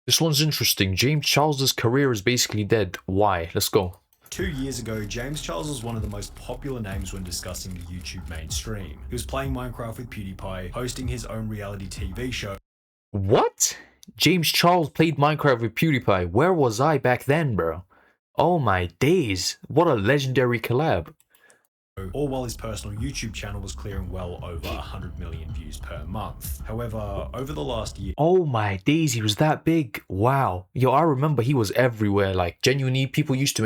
This one's interesting. James Charles's career is basically dead. Why? Let's go. 2 years ago, James Charles was one of the most popular names when discussing the YouTube mainstream. He was playing Minecraft with PewDiePie, hosting his own reality TV show. What? James Charles played Minecraft with PewDiePie. Where was I back then, bro? Oh my days. What a legendary collab. All while his personal YouTube channel was clearing well over 100 million views per month. However, over the last year... Oh my days, he was that big. Wow. Yo, I remember he was everywhere. Like, genuinely, we used to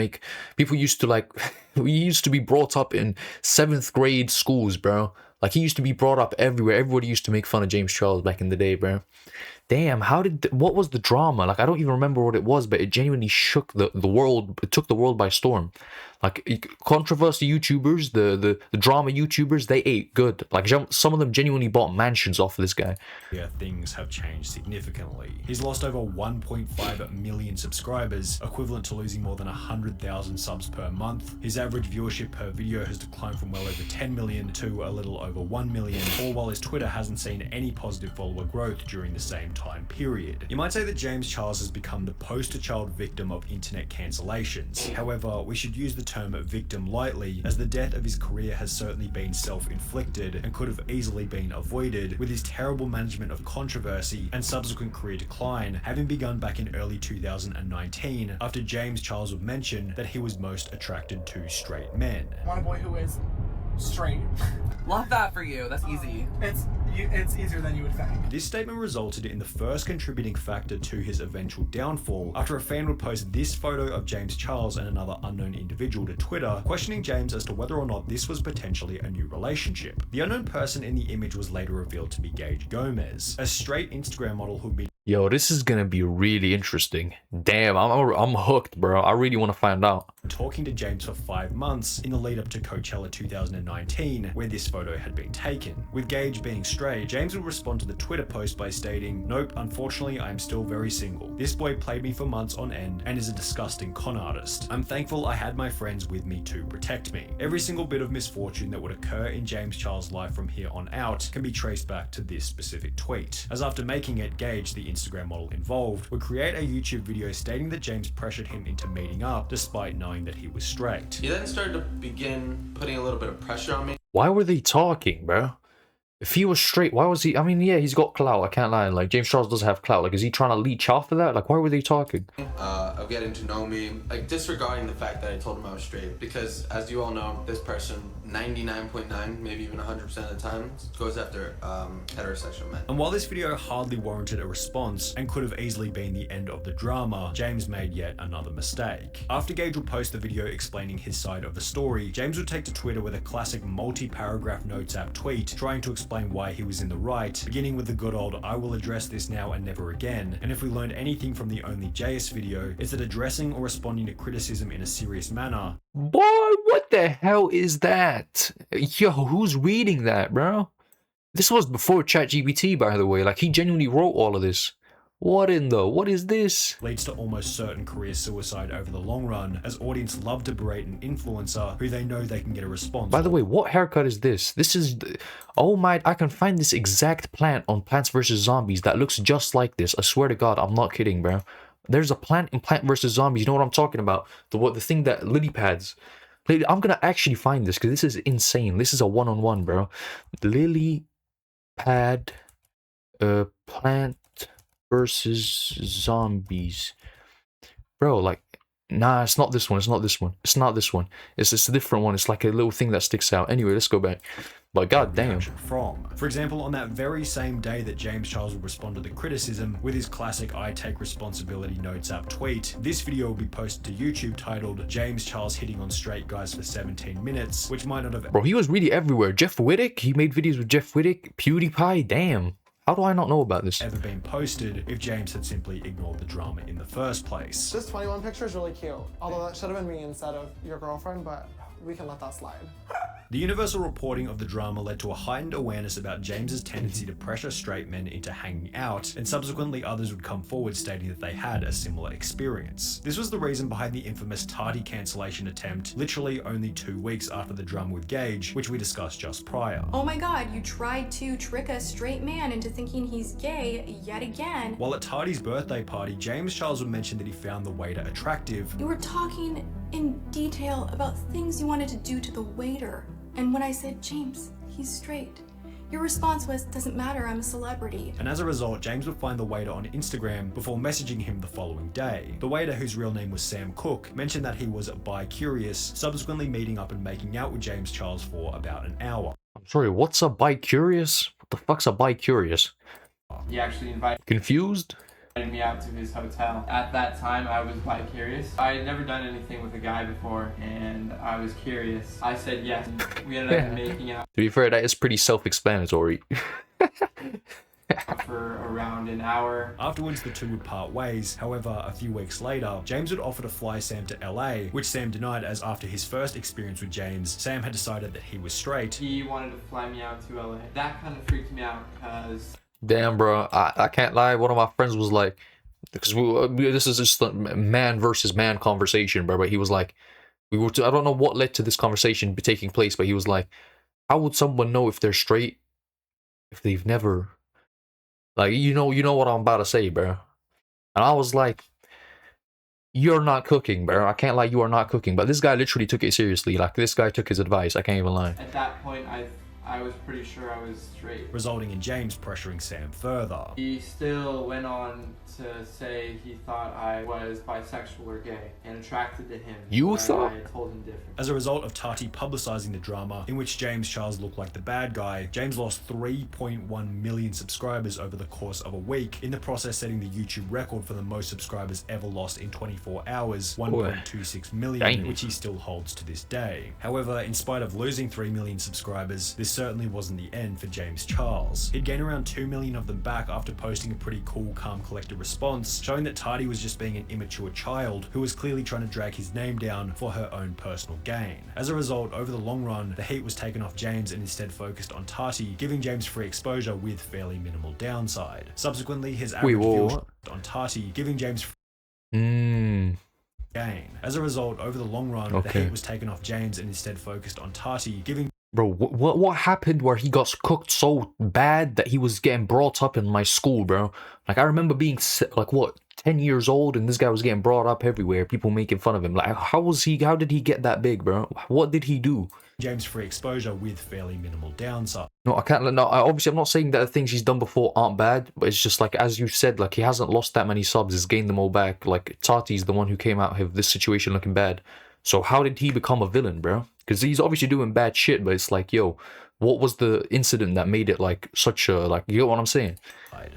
be brought up in 7th grade schools, bro. Like, he used to be brought up everywhere. Everybody used to make fun of James Charles back in the day, bro. Damn, what was the drama? Like, I don't even remember what it was, but it genuinely shook the world. It took the world by storm. Like, controversy YouTubers, the drama YouTubers, they ate good. Like, some of them genuinely bought mansions off of this guy. Yeah, things have changed significantly. He's lost over 1.5 million subscribers, equivalent to losing more than 100,000 subs per month. His average viewership per video has declined from well over 10 million to a little over 1 million, all while his Twitter hasn't seen any positive follower growth during the same time period. You might say that James Charles has become the poster child victim of internet cancellations. However, we should use the term victim lightly, as the death of his career has certainly been self-inflicted and could have easily been avoided, with his terrible management of controversy and subsequent career decline having begun back in early 2019 after James Charles would mention that he was most attracted to straight men. I want a boy who is straight. Love that for you. That's easy. It's easier than you would think. This statement resulted in the first contributing factor to his eventual downfall, after a fan would post this photo of James Charles and another unknown individual to Twitter, questioning James as to whether or not this was potentially a new relationship. The unknown person in the image was later revealed to be Gage Gomez, a straight Instagram model who'd been... Yo, this is gonna be really interesting. Damn, I'm hooked, bro. I really want to find out. talking to James for 5 months in the lead up to Coachella 2019, where this photo had been taken. With Gage being straight, James would respond to the Twitter post by stating, "Nope, unfortunately I am still very single. This boy played me for months on end and is a disgusting con artist. I'm thankful I had my friends with me to protect me." Every single bit of misfortune that would occur in James Charles' life from here on out can be traced back to this specific tweet, as after making it, Gage, the Instagram model involved, would create a YouTube video stating that James pressured him into meeting up despite knowing that he was straight. He then started to begin putting a little bit of pressure on me. Why were they talking, bro? If he was straight, why was he? I mean, yeah, he's got clout. I can't lie. Like, James Charles does have clout. Like, is he trying to leech off of that? Like, why were they talking? Of getting to know me, like disregarding the fact that I told him I was straight. Because as you all know, this person, 99.9, maybe even 100% of the time, goes after heterosexual men. And while this video hardly warranted a response and could have easily been the end of the drama, James made yet another mistake. After Gage would post the video explaining his side of the story, James would take to Twitter with a classic multi-paragraph notes app tweet trying to explain why he was in the right, beginning with the good old "I will address this now and never again." And if we learned anything from the Only JS video, it's that addressing or responding to criticism in a serious manner. Boy, what the hell is that? Yo, who's reading that, bro? This was before ChatGPT, by the way. Like, he genuinely wrote all of this. What is this? Leads to almost certain career suicide over the long run, as audience love to berate an influencer who they know they can get a response. By the way, what haircut is this? This is... Oh my... I can find this exact plant on Plants vs. Zombies that looks just like this. I swear to God, I'm not kidding, bro. There's a plant in Plant vs. Zombies. You know what I'm talking about? The thing that lily pads. I'm gonna actually find this because this is insane. This is a one-on-one, bro. Lily pad Plant versus Zombies, bro. Like, nah, it's not this one. It's not this one. It's not this one. It's a different one. It's like a little thing that sticks out. Anyway, let's go back. But goddamn. For example, on that very same day that James Charles would respond to the criticism with his classic "I take responsibility" notes app tweet, this video will be posted to YouTube titled "James Charles hitting on straight guys for 17 minutes," which might not have... Bro, he was really everywhere. Jeff Wittick, he made videos with Jeff Wittick, PewDiePie, damn. How do I not know about this? Ever been posted if James had simply ignored the drama in the first place. This 21 picture is really cute, although that should have been me instead of your girlfriend, but we can let that slide. The universal reporting of the drama led to a heightened awareness about James's tendency to pressure straight men into hanging out, and subsequently others would come forward stating that they had a similar experience. This was the reason behind the infamous tardy cancellation attempt, literally only 2 weeks after the drama with Gage, which we discussed just prior. Oh my god, you tried to trick a straight man into thinking he's gay yet again. While at Tardy's birthday party, James Charles would mention that he found the waiter attractive. You were talking in detail about things you wanted to do to the waiter. And when I said, James, he's straight, your response was, doesn't matter, I'm a celebrity. And as a result, James would find the waiter on Instagram before messaging him the following day. The waiter, whose real name was Sam Cook, mentioned that he was bi-curious, subsequently meeting up and making out with James Charles for about an hour. I'm sorry, what's a bi-curious? What the fuck's a bi-curious? He actually invited Confused? me out to his hotel. At that time, I was bi-curious. I had never done anything with a guy before, and I was curious. I said yes. We ended up making out To be fair, that is pretty self-explanatory. for around an hour. Afterwards, the two would part ways. However, a few weeks later, James would offer to fly Sam to LA, which Sam denied, as after his first experience with James, Sam had decided that he was straight. He wanted to fly me out to LA. That kind of freaked me out because Damn, bro, I can't lie. One of my friends was like, because this is just a man versus man conversation, bro. But he was like, I don't know what led to this conversation taking place, but he was like, how would someone know if they're straight if they've never, like, you know what I'm about to say, bro? And I was like, you're not cooking, bro. I can't lie, you are not cooking. But this guy literally took it seriously. Like, this guy took his advice. I can't even lie. at that point, I was pretty sure I was straight. Resulting in James pressuring Sam further. He still went on to say he thought I was bisexual or gay and attracted to him. You but thought? I told him different. As a result of Tati publicizing the drama, in which James Charles looked like the bad guy, James lost 3.1 million subscribers over the course of a week, in the process setting the YouTube record for the most subscribers ever lost in 24 hours, 1.26 million, Dang. which he still holds to this day. However, in spite of losing 3 million subscribers, this certainly wasn't the end for James Charles. He'd gained around 2 million of them back after posting a pretty cool, calm, collected response, showing that Tati was just being an immature child who was clearly trying to drag his name down for her own personal gain. As a result, over the long run, the heat was taken off James and instead focused on Tati, giving James free exposure with fairly minimal downside. Subsequently, his average viewership on Tati, giving James gain. As a result, over the long run, the heat was taken off James and instead focused on Tati, giving Bro, what happened where he got cooked so bad that he was getting brought up in my school, bro? Like, I remember being, like, what, 10 years old, and this guy was getting brought up everywhere, people making fun of him. Like, how did he get that big, bro? What did he do? James free exposure with fairly minimal downside. No, I can't, no, obviously I'm not saying that the things he's done before aren't bad, but it's just like, as you said, like, he hasn't lost that many subs, he's gained them all back. Like, Tati's the one who came out of this situation looking bad. So how did he become a villain, bro? Because he's obviously doing bad shit, but it's like, yo, what was the incident that made it like such a, like, you know what I'm saying?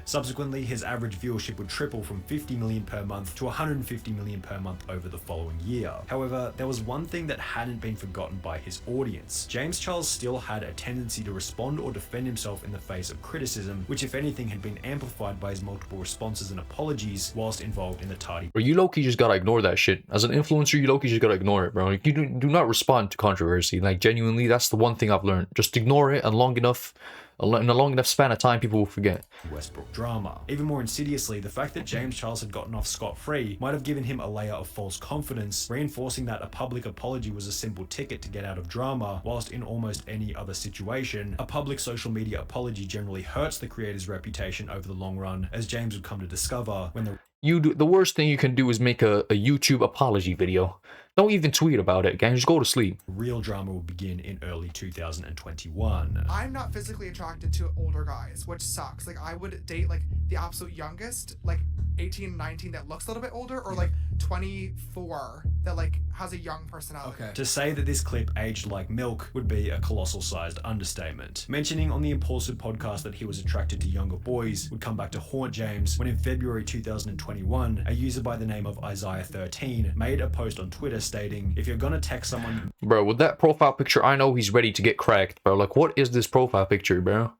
Subsequently, his average viewership would triple from 50 million per month to 150 million per month over the following year. However, there was one thing that hadn't been forgotten by his audience. James Charles still had a tendency to respond or defend himself in the face of criticism, which if anything had been amplified by his multiple responses and apologies whilst involved in the Tati. Bro, you low-key just gotta ignore that shit. As an influencer, you low-key just gotta ignore it, bro. Like, you do not respond to controversy. Like, genuinely, that's the one thing I've learned. Just ignore it, and in a long enough span of time, people will forget. Westbrook drama. Even more insidiously, the fact that James Charles had gotten off scot-free might have given him a layer of false confidence, reinforcing that a public apology was a simple ticket to get out of drama, whilst in almost any other situation, a public social media apology generally hurts the creator's reputation over the long run, as James would come to discover when the worst thing you can do is make a YouTube apology video. Don't even tweet about it, gang. Just go to sleep. real drama will begin in early 2021. I'm not physically attracted to older guys, which sucks. Like, I would date, like, the absolute youngest, like, 18, 19 that looks a little bit older, or, like, 24 that, like, has a young personality. To say that this clip aged like milk would be a colossal sized understatement. Mentioning on the Impulsive podcast that he was attracted to younger boys would come back to haunt James when in February 2021, a user by the name of Isaiah13 made a post on Twitter stating, if you're gonna text someone... Bro, with that profile picture, I know he's ready to get cracked, bro. Like, what is this profile picture, bro?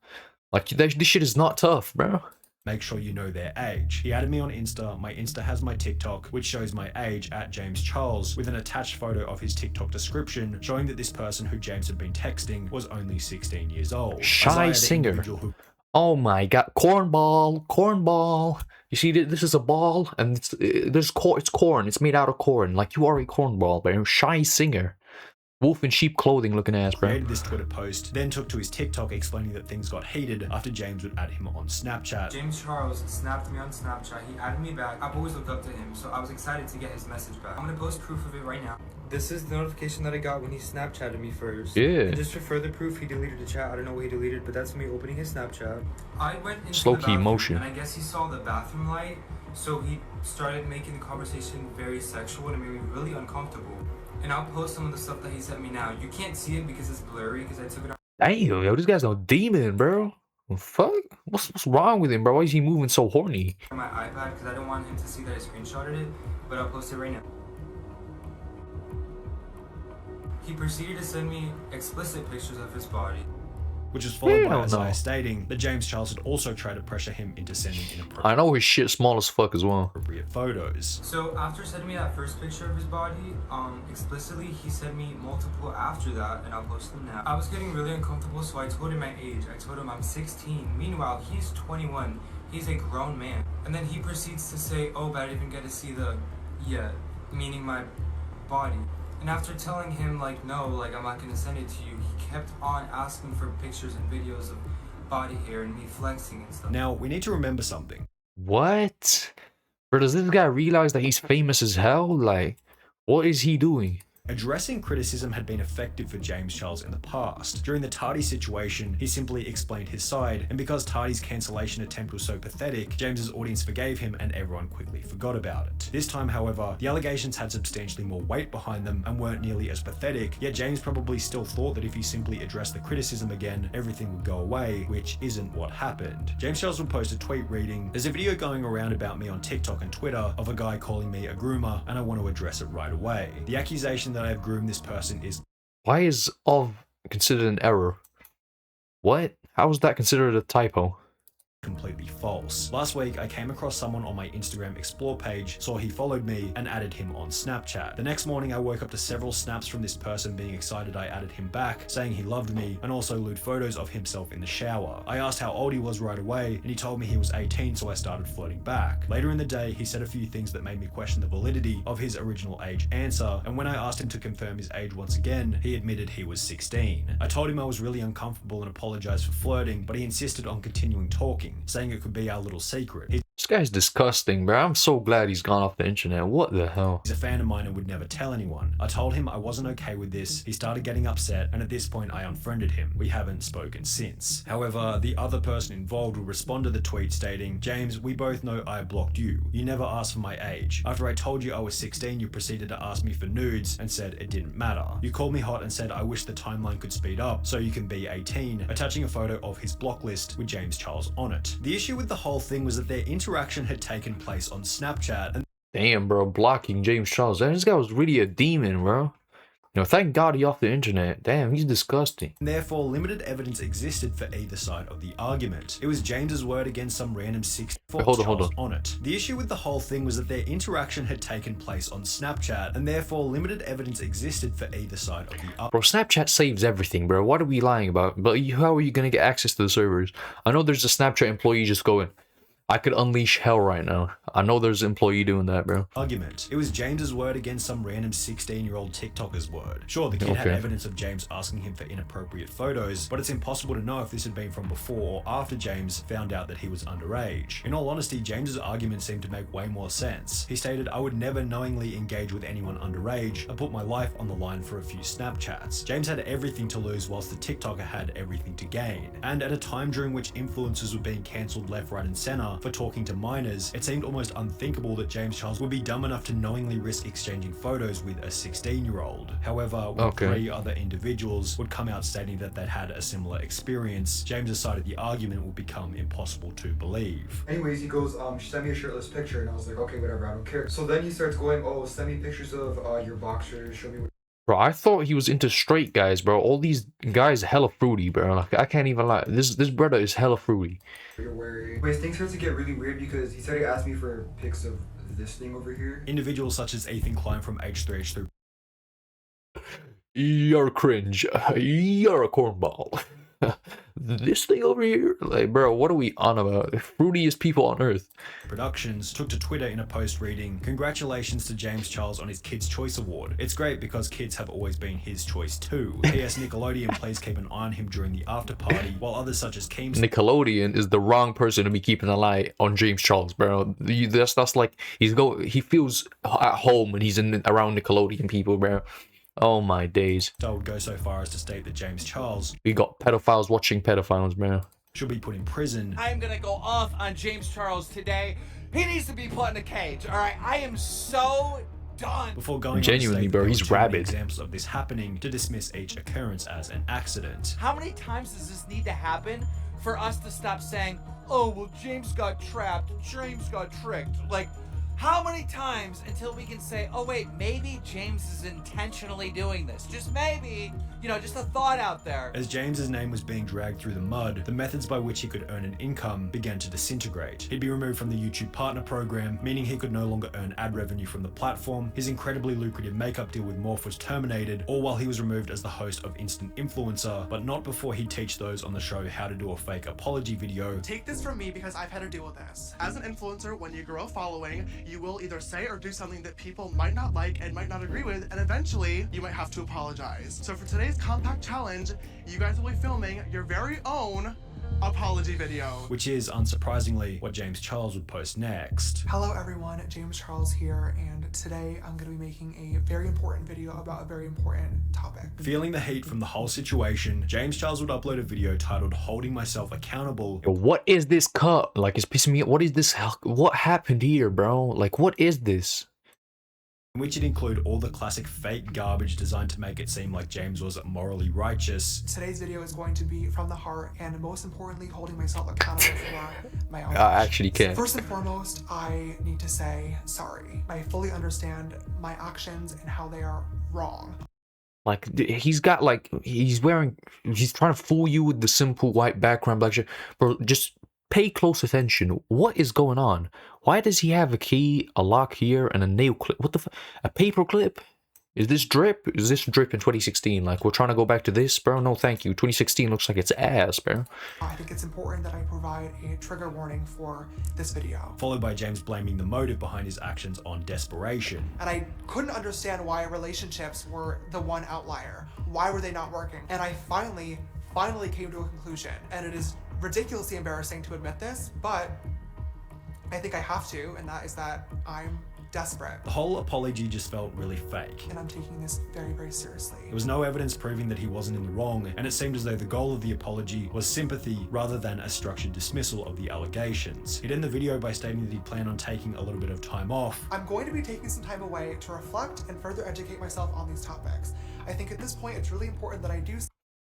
Like, this shit is not tough, bro. make sure you know their age. He added me on Insta. My Insta has my TikTok, which shows my age at James Charles, with an attached photo of his TikTok description showing that this person who James had been texting was only 16 years old. Shy singer. Oh my god, cornball. You see, this is a ball, and it's corn. It's made out of corn. Like, you are a cornball, bro. Shy singer. Wolf in sheep clothing looking ass, bro. Created this Twitter post, then took to his TikTok explaining that things got heated after James would add him on Snapchat. James Charles snapped me on Snapchat. He added me back. I've always looked up to him, so I was excited to get his message back. I'm gonna post proof of it right now. This is the notification that I got when he Snapchatted me first. Yeah. And just for further proof, he deleted the chat. I don't know what he deleted, but that's me opening his Snapchat. I went into Slow the key bathroom, motion. and I guess he saw the bathroom light, so he started making the conversation very sexual and it made me really uncomfortable. And I'll post some of the stuff that he sent me now. You can't see it because it's blurry because I took it out. Damn, yo, this guy's no demon, bro. Fuck? What's wrong with him, bro? Why is he moving so horny? On my iPad because I don't want him to see that I screenshotted it, but I'll post it right now. He proceeded to send me explicit pictures of his body. Which is followed by Hell Isaiah no. stating that James Charles had also tried to pressure him into sending I know his shit small as fuck as well. inappropriate photos. So after sending me that first picture of his body, explicitly, he sent me multiple after that, and I'll post them now. I was getting really uncomfortable, so I told him my age. I told him I'm 16. Meanwhile, he's 21. He's a grown man. And then he proceeds to say, oh, but I didn't even get to see the, meaning my body. And after telling him, like, no, like, I'm not gonna send it to you, he kept on asking for pictures and videos of body hair and me flexing and stuff. Now, we need to remember something. What? Bro, does this guy realize that he's famous as hell? Like, what is he doing? Addressing criticism had been effective for James Charles in the past. During the Tardy situation, he simply explained his side, and because Tardy's cancellation attempt was so pathetic, James's audience forgave him and everyone quickly forgot about it. This time, however, the allegations had substantially more weight behind them and weren't nearly as pathetic, yet James probably still thought that if he simply addressed the criticism again, everything would go away, which isn't what happened. James Charles would post a tweet reading, "There's a video going around about me on TikTok and Twitter of a guy calling me a groomer, and I want to address it right away. The accusation that I have groomed this person is..." Why is of considered an error? What? How is that considered a typo? completely false. Last week, I came across someone on my Instagram Explore page, saw he followed me, and added him on Snapchat. The next morning, I woke up to several snaps from this person being excited I added him back, saying he loved me, and also lewd photos of himself in the shower. I asked how old he was right away, and he told me he was 18, so I started flirting back. Later in the day, he said a few things that made me question the validity of his original age answer, and when I asked him to confirm his age once again, he admitted he was 16. I told him I was really uncomfortable and apologized for flirting, but he insisted on continuing talking, saying it could be our little secret. This guy's disgusting, bro. I'm so glad he's gone off the internet. What the hell? He's a fan of mine and would never tell anyone. I told him I wasn't okay with this. He started getting upset, and at this point I unfriended him. We haven't spoken since. However, the other person involved would respond to the tweet stating, "James, we both know I blocked you. You never asked for my age. After I told you I was 16, you proceeded to ask me for nudes and said it didn't matter. You called me hot and said I wish the timeline could speed up so you can be 18, attaching a photo of his block list with James Charles on it. The issue with the whole thing was that their interaction had taken place on Snapchat, and Damn, bro, blocking James Charles. This guy was really a demon, bro. You know, thank God he off the internet. Damn, he's disgusting. therefore limited evidence existed for either side of the argument. It was James's word against some random 64 Hold on. it. The issue with the whole thing was that their interaction had taken place on Snapchat, and therefore limited evidence existed for either side of the argument. Bro, Snapchat saves everything, bro. What are we lying about? But how are you gonna get access to the servers? I know there's a Snapchat employee just going, I could unleash hell right now. I know there's an employee doing that, bro. Argument. It was James's word against some random 16-year-old TikToker's word. Sure, the kid had Okay. evidence of James asking him for inappropriate photos, but it's impossible to know if this had been from before or after James found out that he was underage. In all honesty, James's argument seemed to make way more sense. He stated, "I would never knowingly engage with anyone underage. I put my life on the line for a few Snapchats." James had everything to lose whilst the TikToker had everything to gain. And at a time during which influencers were being cancelled left, right and center for talking to minors, it seemed almost unthinkable that James Charles would be dumb enough to knowingly risk exchanging photos with a 16-year-old. However, when three other individuals would come out stating that they'd had a similar experience, James's side of the argument would become impossible to believe. Anyways, he goes, send me a shirtless picture, and I was like, okay, whatever, I don't care. So then he starts going, oh, send me pictures of your boxers, show me what Bro, I thought he was into straight guys, bro. All these guys hella fruity, bro. Like, I can't even lie. This brother is hella fruity. You're wearing. Wait, things start to get really weird because he started asking me for pics of this thing over here. Individuals such as Ethan Klein from H3H3 You're cringe. You're a cornball. This thing over here, like, bro, what are we on about? Fruitiest people on earth. Productions took to Twitter in a post reading, "Congratulations to James Charles on his Kids' Choice Award. It's great because kids have always been his choice too. P.S. Nickelodeon, please keep an eye on him during the after party, while others such as Keems..." Nickelodeon is the wrong person to be keeping an eye on James Charles, bro. That's like he feels at home when he's around Nickelodeon people, bro. Oh my days. I would go so far as to state that James Charles We got pedophiles watching pedophiles, bro. should be put in prison. I am gonna go off on James Charles today. He needs to be put in a cage. All right, I am so done. Before going Genuinely, on to state bro, that there he's were too many rabid. examples of this happening to dismiss each occurrence as an accident. How many times does this need to happen for us to stop saying, "Oh, well, James got trapped. James got tricked"? Like, how many times until we can say, "Oh wait, maybe James is intentionally doing this"? Just maybe, you know, just a thought out there. As James's name was being dragged through the mud, the methods by which he could earn an income began to disintegrate. He'd be removed from the YouTube Partner Program, meaning he could no longer earn ad revenue from the platform. His incredibly lucrative makeup deal with Morph was terminated, all while he was removed as the host of Instant Influencer, but not before he'd teach those on the show how to do a fake apology video. Take this from me because I've had to deal with this. As an influencer, when you grow a following, you will either say or do something that people might not like and might not agree with, and eventually you might have to apologize. So for today's compact challenge, you guys will be filming your very own apology video. Which is, unsurprisingly, what James Charles would post next. Hello everyone, James Charles here, and today I'm going to be making a very important video about a very important topic. Feeling the heat from the whole situation, James Charles would upload a video titled "Holding Myself Accountable." Yo, what is this cut? Like, it's pissing me off. What is this? What happened here, bro? Like, what is this? In which it include all the classic fake garbage designed to make it seem like James was morally righteous. Today's video is going to be from the heart and most importantly holding myself accountable for my own I actually can't. First and fourmost, I need to say sorry. I fully understand my actions and how they are wrong. Like, he's got, like, he's trying to fool you with the simple white background black shirt. Bro, just pay close attention. What is going on? Why does he have a key, a lock here, and a nail clip? What the a paper clip? Is this drip? Is this drip in 2016? Like, we're trying to go back to this, bro? No, thank you. 2016 looks like it's ass, bro. I think it's important that I provide a trigger warning for this video. Followed by James blaming the motive behind his actions on desperation. And I couldn't understand why relationships were the one outlier. Why were they not working? And I finally came to a conclusion. And it is ridiculously embarrassing to admit this, but I think I have to, and that is that I'm desperate. The whole apology just felt really fake. And I'm taking this very, very seriously. There was no evidence proving that he wasn't in the wrong, and it seemed as though the goal of the apology was sympathy rather than a structured dismissal of the allegations. He'd end the video by stating that he planned on taking a little bit of time off. I'm going to be taking some time away to reflect and further educate myself on these topics. I think at this point it's really important that I do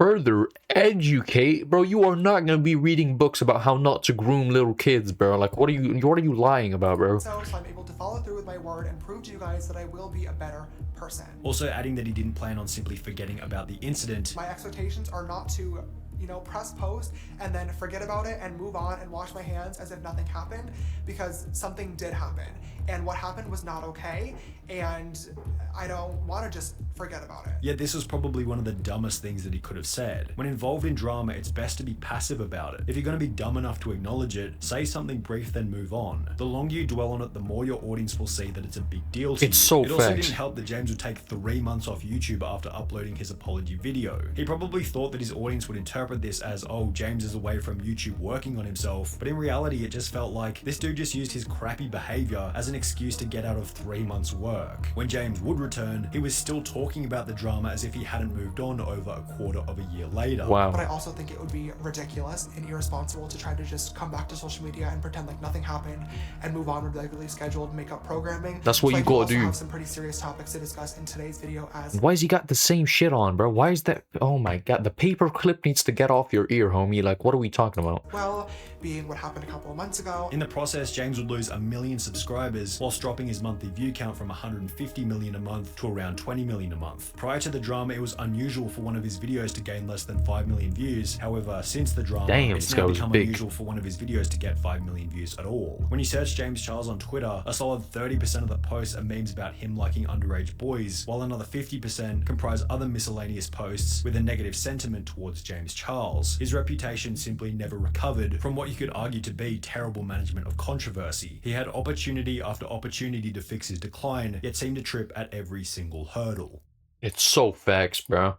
Further educate, bro. You are not gonna be reading books about how not to groom little kids, bro. Like, what are you lying about, bro? so I'm able to follow through with my word and prove to you guys that I will be a better person. Also adding that he didn't plan on simply forgetting about the incident. My expectations are not to, you know, press post and then forget about it and move on and wash my hands as if nothing happened, because something did happen and what happened was not okay, and I don't want to just forget about it. Yet this was probably one of the dumbest things that he could have said. When involved in drama, it's best to be passive about it. If you're going to be dumb enough to acknowledge it, say something brief then move on. The longer you dwell on it, the more your audience will see that it's a big deal to you. It's so It also facts. didn't help that James would take 3 months off YouTube after uploading his apology video. He probably thought that his audience would interpret this as, oh, James is away from YouTube working on himself, but in reality it just felt like this dude just used his crappy behavior as an excuse to get out of 3 months work. When James would return, he was still talking about the drama as if he hadn't moved on over a quarter of a year later. Wow. But I also think it would be ridiculous and irresponsible to try to just come back to social media and pretend like nothing happened and move on with regularly scheduled makeup programming. That's what So you I gotta also do. have some pretty serious topics to discuss in today's video as Why has he got the same shit on, bro? Why is that? Oh my god, the paper clip needs to get off your ear, homie. Like, what are we talking about? well. being what happened a couple of months ago. In the process, James would lose 1 million subscribers, whilst dropping his monthly view count from 150 million a month to around 20 million a month. Prior to the drama, it was unusual for one of his videos to gain less than 5 million views. However, since the drama, Damn, it's this now guy was become big. unusual for one of his videos to get 5 million views at all. When you search James Charles on Twitter, a solid 30% of the posts are memes about him liking underage boys, while another 50% comprise other miscellaneous posts with a negative sentiment towards James Charles. His reputation simply never recovered from what you could argue to be terrible management of controversy. He had opportunity after opportunity to fix his decline, yet seemed to trip at every single hurdle. It's so facts, bro.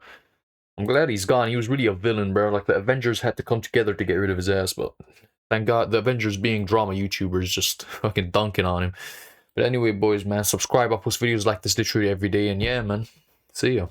I'm glad he's gone. He was really a villain, bro. Like, the Avengers had to come together to get rid of his ass, but thank God the Avengers, being drama YouTubers, just fucking dunking on him. But anyway, boys, man, subscribe. I post videos like this literally every day, and yeah, man, see ya.